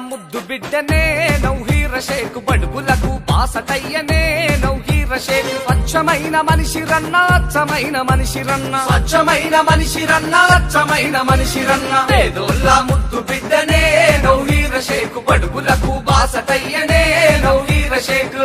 ముద్దు బిడ్డనే నౌహీర షేక్ బడుగులకు బాసటయ్యనే నౌహీర షేక్ స్వచ్ఛమైన మనిషిరన్న అచ్చమైన మనిషిరన్న స్వచ్ఛమైన మనిషిరన్న అచ్చమైన మనిషిరన్న పేదోళ్ళ ముద్దు బిడ్డనే నౌహీర షేక్ బడుగులకు బాసటయ్యనే నౌహీర షేక్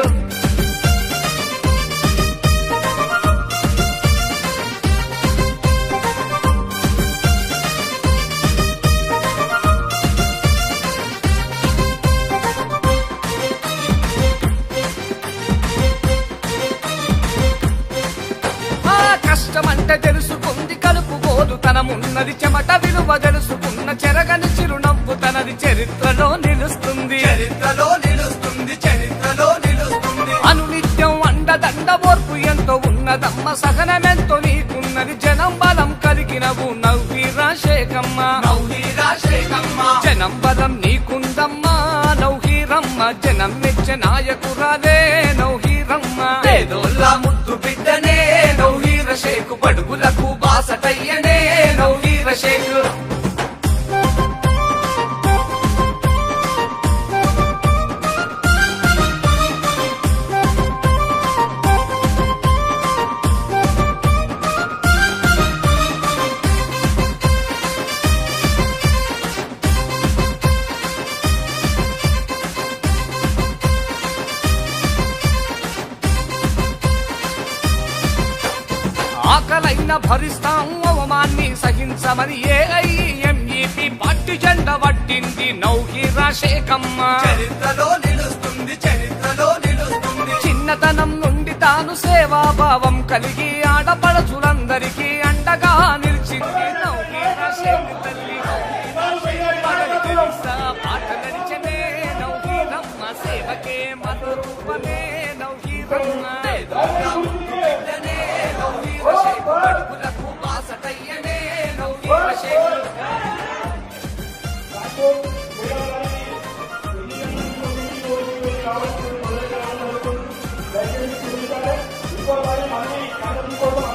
కష్టమంటే తెలుసుకుంది కలుపుకోదు తనమున్నది చెమట విలువ తెలుసుకున్న చెరగని చిరునవ్వు తనది చరిత్రలో నిలుస్తుంది చరిత్రలో నిలుస్తుంది చరిత్రలో నిలుస్తుంది అనునిత్యం అండదండ ఓర్పు ఎంతో ఉన్నదమ్మ సహనమెంతో నీకున్నది జనం బలం కలిగినవు నౌహీరా షేకమ్మ నౌహీరా షేకమ్మ జనం బలం నీకుందమ్మా నౌహీరమ్మ జనం మెచ్చ నాయకురాలే నౌహీరమ్మ పేదోళ్ళ ముద్దు బిడ్డనే నౌహీర షేక్ బడుగులకు బాసటయ్యనే నౌహీర షేక్ ఆకలైన భరిస్తాం అవమాన్ని సహించమని ఏఐఎంఈపీ పార్టీ జెండ పట్టింది నౌహీరా షేకమ్మ చరిత్రలో నిలుస్తుంది చరిత్రలో నిలుస్తుంది చిన్నతనం నుండి తాను సేవాభావం కలిగి ఆడపడుచులందరికీ అండగా నిలిచింది నౌహీరా షేక్ తల్లి పాట నడిచనే నౌహీరమ్మ సేవకే మధురూపమే నౌహీరమ్మ బడుగులకు బాసటయ్యనే నౌహీర షేక్ ఇంకోసారి మళ్ళీ కోసం